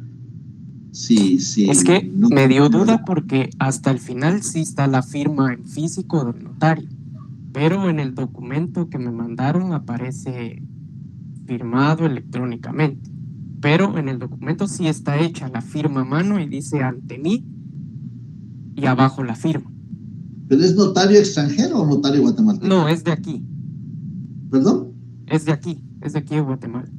Sí. Es que no, me dio duda porque hasta el final sí está la firma en físico del notario, pero en el documento que me mandaron aparece firmado electrónicamente, pero en el documento sí está hecha la firma a mano y dice ante mí y abajo la firma. ¿Pero es notario extranjero o notario guatemalteco? No, es de aquí. ¿Perdón? Es de aquí de Guatemala.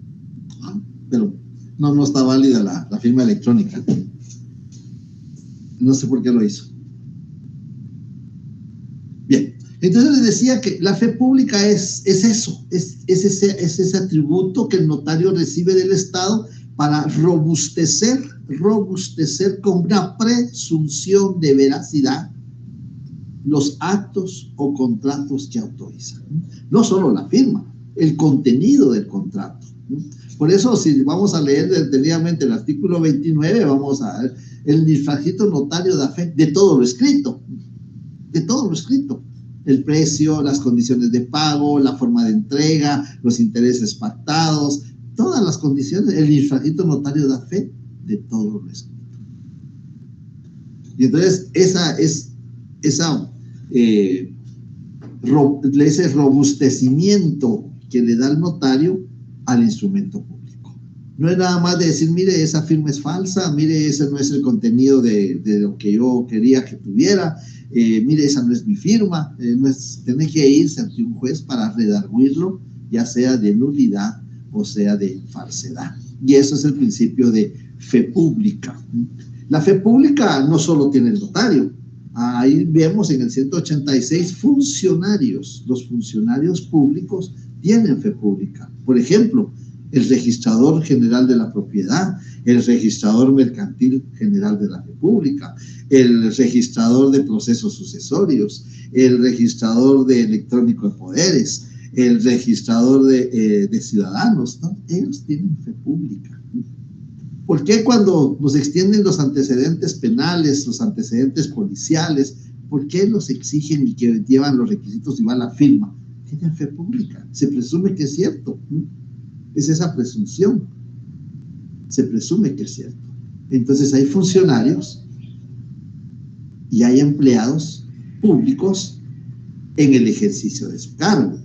Pero no está válida la firma electrónica. No sé por qué lo hizo. Bien, entonces les decía que la fe pública es eso, es ese atributo que el notario recibe del Estado para robustecer con una presunción de veracidad los actos o contratos que autorizan. No solo la firma, el contenido del contrato. Por eso, si vamos a leer detenidamente el artículo 29, vamos a ver el infragito notario da fe de todo lo escrito. De todo lo escrito. El precio, las condiciones de pago, la forma de entrega, los intereses pactados, todas las condiciones, el infragito notario da fe de todo lo escrito. Y entonces, ese robustecimiento que le da el notario al instrumento público. No es nada más de decir, mire, esa firma es falsa, mire, ese no es el contenido de lo que yo quería que tuviera, mire, esa no es mi firma, tiene que irse ante un juez para redarguirlo, ya sea de nulidad o sea de falsedad. Y eso es el principio de fe pública. La fe pública no solo tiene el notario, ahí vemos en el 186 funcionarios, los funcionarios públicos tienen fe pública. Por ejemplo, el registrador general de la propiedad, el registrador mercantil general de la República, el registrador de procesos sucesorios, el registrador de electrónico de poderes, el registrador de ciudadanos, ¿no? Ellos tienen fe pública. ¿Por qué cuando nos extienden los antecedentes penales, los antecedentes policiales, por qué los exigen y que llevan los requisitos y va la firma? Tienen fe pública, se presume que es cierto, es esa presunción, se presume que es cierto. Entonces hay funcionarios y hay empleados públicos en el ejercicio de su cargo.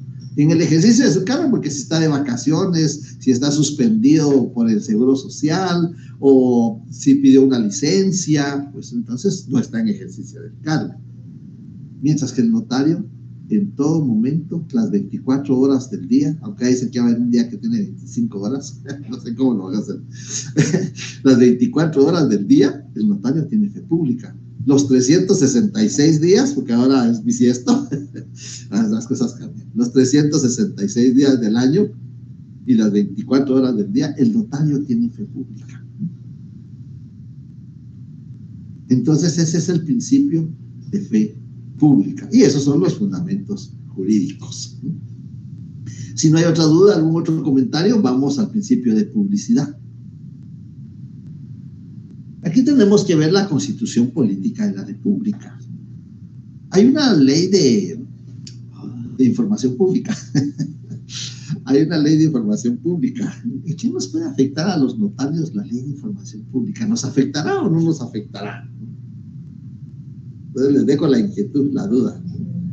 en el ejercicio de su cargo, porque si está de vacaciones, si está suspendido por el Seguro Social o si pidió una licencia, pues entonces no está en ejercicio del cargo. Mientras que el notario, en todo momento, las 24 horas del día, aunque dicen que va a haber un día que tiene 25 horas, no sé cómo lo van a hacer, las 24 horas del día, el notario tiene fe pública. Los 366 días, porque ahora es bisiesto, las cosas cambian. Los 366 días del año y las 24 horas del día, el notario tiene fe pública. Entonces ese es el principio de fe pública. Y esos son los fundamentos jurídicos. Si no hay otra duda, algún otro comentario, vamos al principio de publicidad. Aquí tenemos que ver la Constitución Política de la República. Hay una ley de información pública. Hay una ley de información pública. ¿Y qué nos puede afectar a los notarios la ley de información pública? ¿Nos afectará o no nos afectará? Entonces les dejo la inquietud, la duda,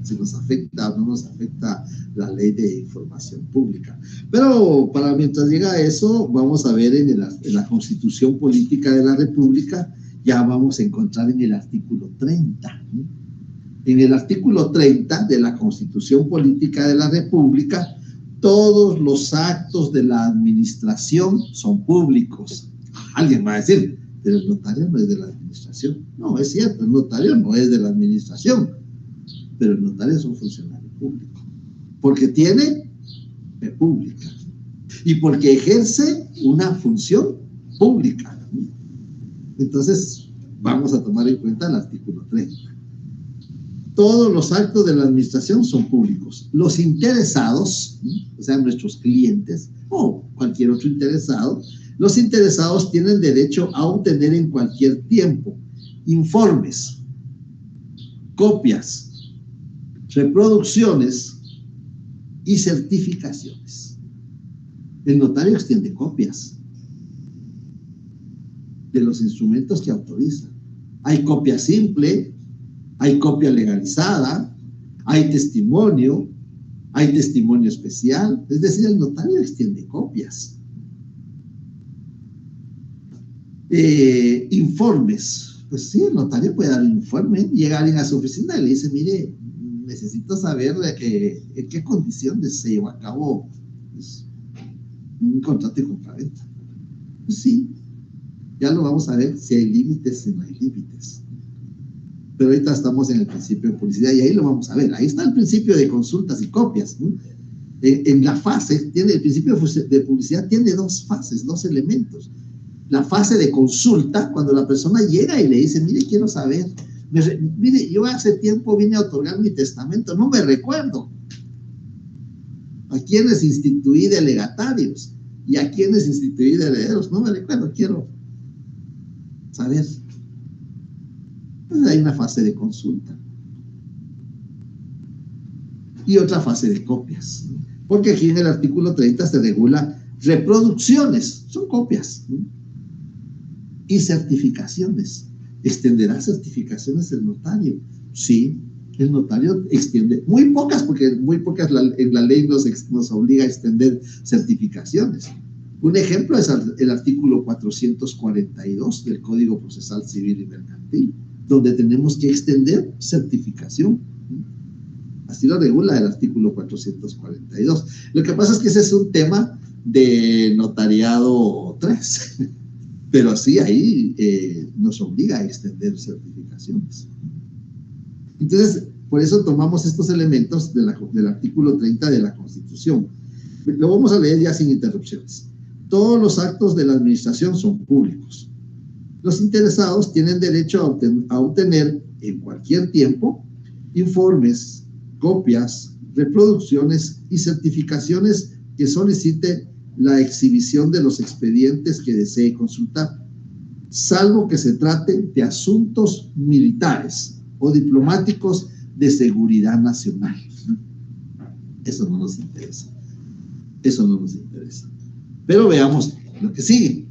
si nos afecta o no nos afecta la ley de información pública. Pero mientras llega a eso, vamos a ver en la Constitución Política de la República, ya vamos a encontrar en el artículo 30. En el artículo 30 de la Constitución Política de la República, todos los actos de la administración son públicos. Alguien va a decir, pero el notario no es de la administración. No, es cierto, el notario no es de la administración, pero el notario es un funcionario público, porque tiene fe pública y porque ejerce una función pública. Entonces, vamos a tomar en cuenta el artículo 30. Todos los actos de la administración son públicos. Los interesados, o sea, nuestros clientes o cualquier otro interesado, los interesados tienen derecho a obtener en cualquier tiempo informes, copias, reproducciones y certificaciones. El notario extiende copias de los instrumentos que autoriza. Hay copia simple, hay copia legalizada, hay testimonio especial, es decir, el notario extiende copias. Informes, pues sí, el notario puede dar un informe, llega alguien a su oficina y le dice, mire, necesito saber en qué condiciones se llevó a cabo pues, un contrato de compraventa. Pues sí, ya lo vamos a ver si hay límites, si no hay límites. Pero ahorita estamos en el principio de publicidad y ahí lo vamos a ver. Ahí está el principio de consultas y copias, ¿no? En la fase, el principio de publicidad tiene dos fases, dos elementos. La fase de consulta, cuando la persona llega y le dice, mire, quiero saber, mire, yo hace tiempo vine a otorgar mi testamento, no me recuerdo a quiénes instituí delegatarios y a quiénes instituí de herederos, no me recuerdo, quiero saber. Entonces hay una fase de consulta y otra fase de copias, ¿no? Porque aquí en el artículo 30 se regula reproducciones, son copias, ¿no? Y certificaciones. ¿Extenderá certificaciones el notario? Sí, el notario extiende, muy pocas, porque muy pocas en la ley nos obliga a extender certificaciones. Un ejemplo es el artículo 442 del Código Procesal Civil y Mercantil, donde tenemos que extender certificación. Así lo regula el artículo 442. Lo que pasa es que ese es un tema de notariado 3, pero sí ahí nos obliga a extender certificaciones. Entonces, por eso tomamos estos elementos del artículo 30 de la Constitución. Lo vamos a leer ya sin interrupciones. Todos los actos de la administración son públicos. Los interesados tienen derecho a obtener en cualquier tiempo informes, copias, reproducciones y certificaciones que solicite la exhibición de los expedientes que desee consultar, salvo que se trate de asuntos militares o diplomáticos de seguridad nacional. Eso no nos interesa. Eso no nos interesa. Pero veamos lo que sigue.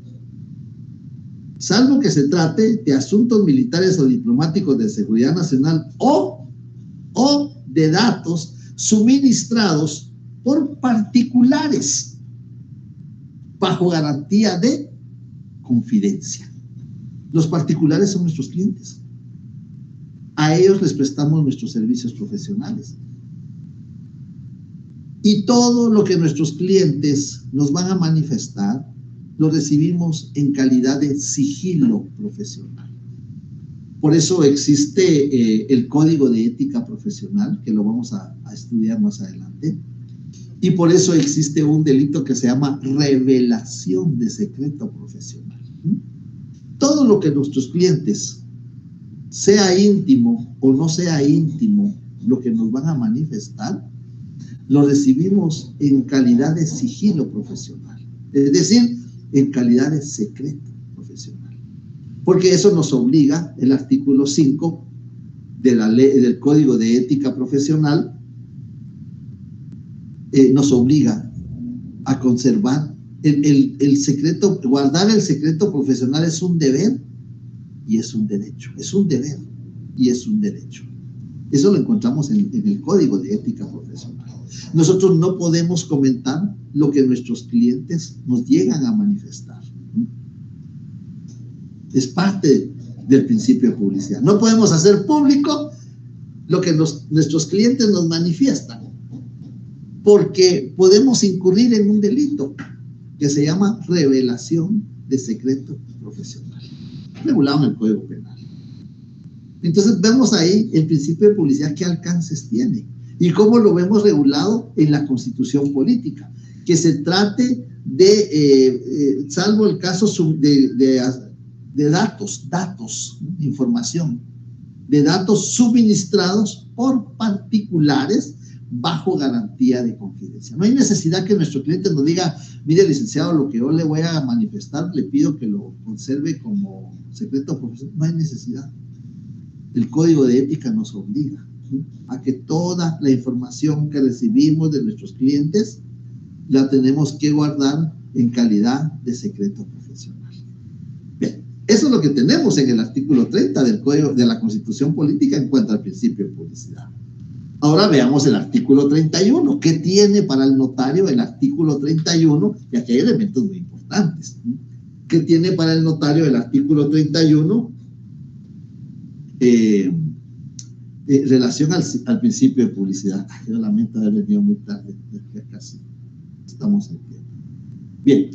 Salvo que se trate de asuntos militares o diplomáticos de seguridad nacional o de datos suministrados por particulares bajo garantía de confidencia. Los particulares son nuestros clientes. A ellos les prestamos nuestros servicios profesionales. Y todo lo que nuestros clientes nos van a manifestar, lo recibimos en calidad de sigilo profesional. Por eso existe el Código de Ética Profesional, que lo vamos a estudiar más adelante. Y por eso existe un delito que se llama revelación de secreto profesional. Todo lo que nuestros clientes, sea íntimo o no sea íntimo, lo que nos van a manifestar, lo recibimos en calidad de sigilo profesional. Es decir, en calidad de secreto profesional. Porque eso nos obliga, el artículo 5 de la ley, del Código de Ética Profesional, nos obliga a conservar el secreto. Guardar el secreto profesional es un deber y es un derecho. Es un deber y es un derecho. Eso lo encontramos en el Código de Ética Profesional. Nosotros no podemos comentar lo que nuestros clientes nos llegan a manifestar. Es parte del principio de publicidad. No podemos hacer público lo que nuestros clientes nos manifiestan, porque podemos incurrir en un delito que se llama revelación de secreto profesional, regulado en el Código Penal. Entonces vemos ahí el principio de publicidad, qué alcances tiene y cómo lo vemos regulado en la Constitución Política, que se trate de, salvo el caso de datos, información, de datos suministrados por particulares bajo garantía de confidencia. No hay necesidad que nuestro cliente nos diga, mire, licenciado, lo que yo le voy a manifestar, le pido que lo conserve como secreto profesional. No hay necesidad. El Código de Ética nos obliga a que toda la información que recibimos de nuestros clientes la tenemos que guardar en calidad de secreto profesional. Bien, eso es lo que tenemos en el artículo 30 del Código de la Constitución Política en cuanto al principio de publicidad. Ahora veamos el artículo 31. ¿Qué tiene para el notario el artículo 31? Y aquí hay elementos muy importantes. ¿Qué tiene para el notario el artículo 31? Relación al principio de publicidad. Ay, yo lamento haber venido muy tarde, ya casi estamos en tiempo. Bien,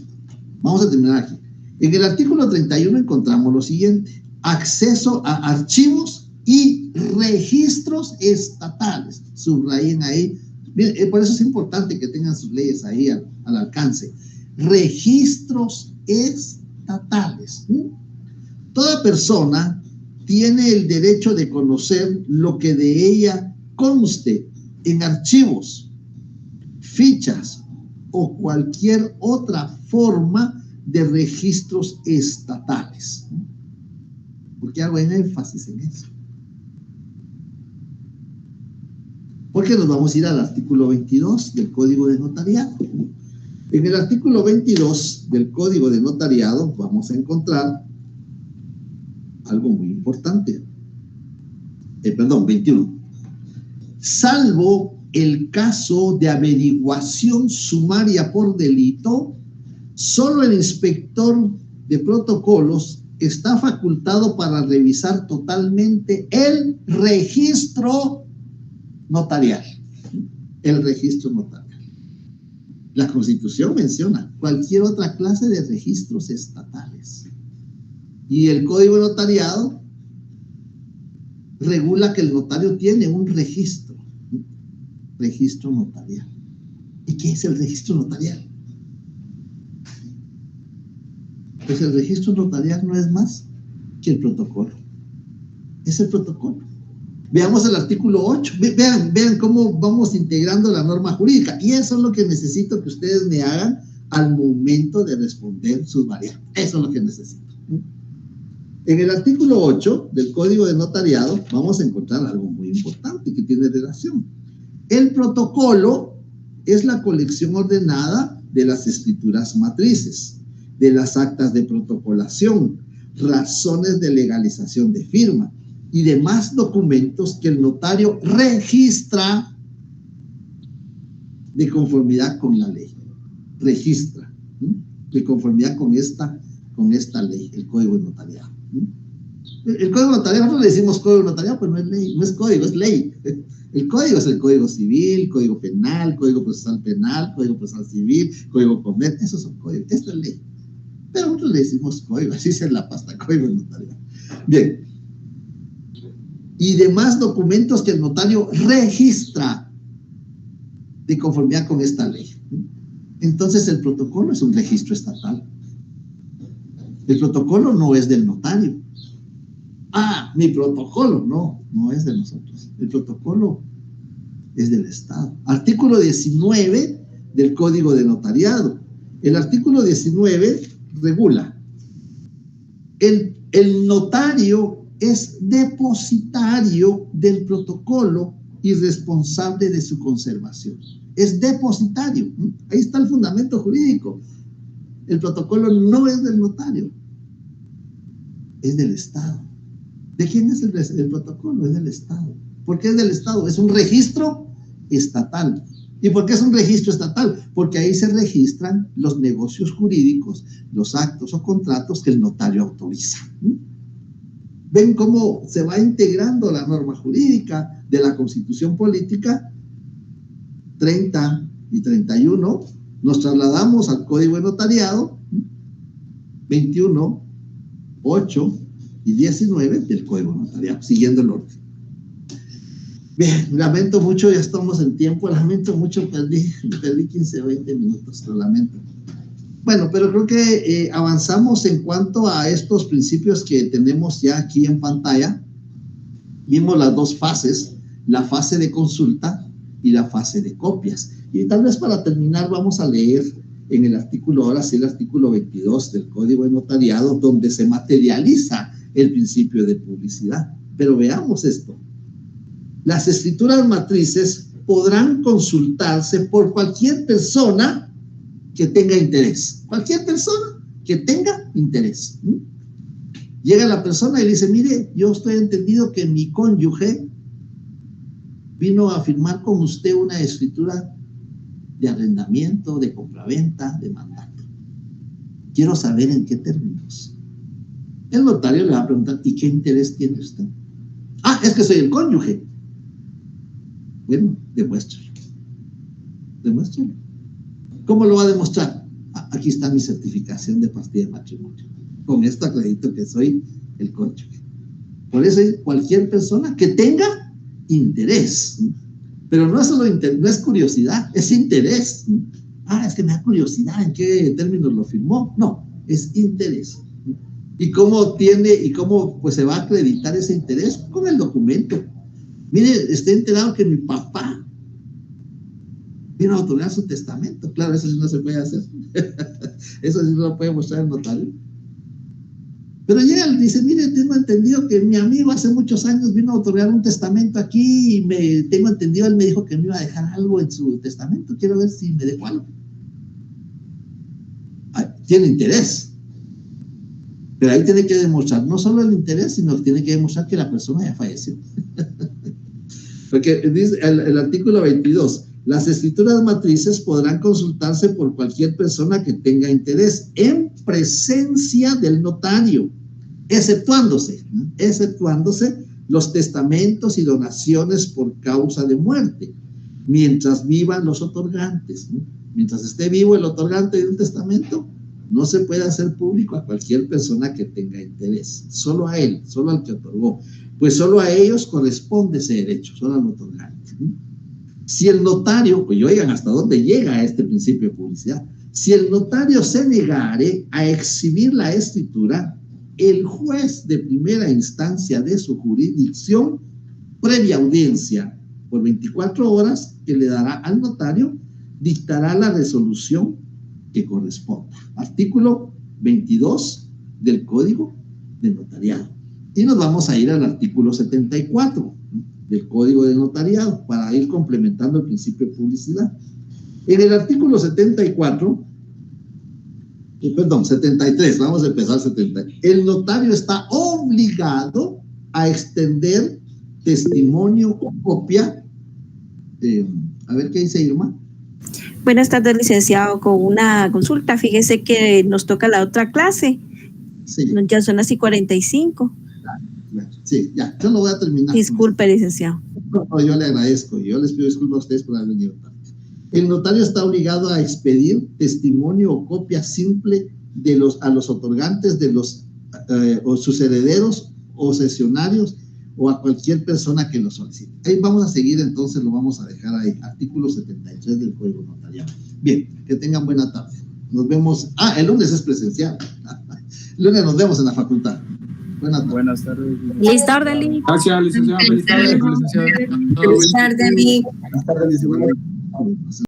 vamos a terminar aquí. En el artículo 31 encontramos lo siguiente: acceso a archivos y registros estatales. Subrayen ahí. Miren, por eso es importante que tengan sus leyes ahí al alcance. Registros estatales. Toda persona tiene el derecho de conocer lo que de ella conste en archivos, fichas o cualquier otra forma de registros estatales. ¿Por qué hago énfasis en eso? Porque nos vamos a ir al artículo 22 del Código de Notariado. En el artículo 22 del Código de Notariado vamos a encontrar algo muy importante. 21. Salvo el caso de averiguación sumaria por delito, solo el inspector de protocolos está facultado para revisar totalmente el registro notarial. El registro notarial. La Constitución menciona cualquier otra clase de registros estatales. Y el Código de Notariado regula que el notario tiene un registro notarial. ¿Y qué es el registro notarial? Pues el registro notarial no es más que el protocolo. Es el protocolo. Veamos el artículo 8. Vean cómo vamos integrando la norma jurídica. Y eso es lo que necesito que ustedes me hagan al momento de responder sus variantes. Eso es lo que necesito. En el artículo 8 del Código de Notariado vamos a encontrar algo muy importante que tiene relación. El protocolo es la colección ordenada de las escrituras matrices, de las actas de protocolación, razones de legalización de firma y demás documentos que el notario registra de conformidad con la ley. Registra, ¿sí? De conformidad con esta ley, el Código de Notariado. ¿Sí? El Código de Notariado, nosotros le decimos Código de Notariado, pues no es ley, no es código, es ley. El código es el Código Civil, Código Penal, Código Procesal Penal, Código Procesal Civil, Código Comercio, esos son códigos. Esto es ley. Pero nosotros le decimos código, así es en la pasta, Código de Notariado. Bien. Y demás documentos que el notario registra de conformidad con esta ley. Entonces el protocolo es un registro estatal. El protocolo no es del notario. Ah, mi protocolo, no es de nosotros. El protocolo es del Estado. Artículo 19 del Código de Notariado. El artículo 19 regula. El notario es depositario del protocolo y responsable de su conservación. Es depositario. Ahí está el fundamento jurídico. El protocolo no es del notario, es del Estado. ¿De quién es el protocolo? Es del Estado. ¿Por qué es del Estado? Es un registro estatal. ¿Y por qué es un registro estatal? Porque ahí se registran los negocios jurídicos, los actos o contratos que el notario autoriza. ¿Ven cómo se va integrando la norma jurídica de la Constitución Política? 30 y 31, nos trasladamos al Código de Notariado, 21, 8 y 19 del Código de Notariado, siguiendo el orden. Bien, lamento mucho, ya estamos en tiempo, lamento mucho, perdí 15 o 20 minutos, lo lamento. Bueno, pero creo que avanzamos en cuanto a estos principios que tenemos ya aquí en pantalla. Vimos las dos fases, la fase de consulta y la fase de copias. Y tal vez para terminar vamos a leer en el artículo, ahora sí, el artículo 22 del Código de Notariado, donde se materializa el principio de publicidad. Pero veamos esto. Las escrituras matrices podrán consultarse por cualquier persona que tenga interés. Cualquier persona que tenga interés. Llega la persona y le dice, mire, yo estoy entendido que mi cónyuge vino a firmar con usted una escritura de arrendamiento, de compraventa, de mandato. Quiero saber en qué términos. El notario le va a preguntar, ¿y qué interés tiene usted? Ah, es que soy el cónyuge. Bueno, demuéstralo. Demuéstralo. ¿Cómo lo va a demostrar? Aquí está mi certificación de partida de matrimonio. Con esto acredito que soy el cónyuge. Por eso cualquier persona que tenga interés. Pero no es solo no es curiosidad, es interés. Ah, es que me da curiosidad en qué términos lo firmó. No, es interés. ¿Y cómo pues se va a acreditar ese interés? Con el documento. Mire, estoy enterado que mi papá vino a otorgar su testamento. Claro, eso sí no se puede hacer. Eso sí no lo puede mostrar el notario. Pero llega y dice, mire, tengo entendido que mi amigo hace muchos años vino a otorgar un testamento aquí y tengo entendido, él me dijo que me iba a dejar algo en su testamento. Quiero ver si me dejó algo. Tiene interés. Pero ahí tiene que demostrar no solo el interés, sino que tiene que demostrar que la persona ya falleció. Porque dice el artículo 22, las escrituras matrices podrán consultarse por cualquier persona que tenga interés en presencia del notario, exceptuándose los testamentos y donaciones por causa de muerte, mientras vivan los otorgantes. Mientras esté vivo el otorgante de un testamento, no se puede hacer público a cualquier persona que tenga interés, solo a él, solo al que otorgó, pues solo a ellos corresponde ese derecho, solo al otorgante. Si el notario, pues oigan hasta dónde llega este principio de publicidad, si el notario se negare a exhibir la escritura, el juez de primera instancia de su jurisdicción, previa audiencia por 24 horas que le dará al notario, dictará la resolución que corresponda. Artículo 22 del Código de Notariado. Y nos vamos a ir al artículo 74 del Código de Notariado para ir complementando el principio de publicidad. En el artículo 73, vamos a empezar 70. El notario está obligado a extender testimonio o copia. A ver qué dice Irma. Buenas tardes, licenciado. Con una consulta, fíjese que nos toca la otra clase. Sí, Ya son las 45. bueno, sí, ya, yo lo voy a terminar. Disculpe, licenciado. No, yo le agradezco, yo les pido disculpas a ustedes por haber venido tarde. El notario está obligado a expedir testimonio o copia simple a los otorgantes o sus herederos o cesionarios o a cualquier persona que lo solicite. Ahí vamos a seguir, entonces lo vamos a dejar ahí, artículo 73 del Código Notarial. Bien, que tengan buena tarde. Nos vemos, el lunes es presencial. El lunes nos vemos en la facultad. Buenas tardes. Feliz tarde, Lee. Gracias, licenciado. Feliz tarde. Licenciado. Feliz tarde, Lee. Buenas tardes, licenciado.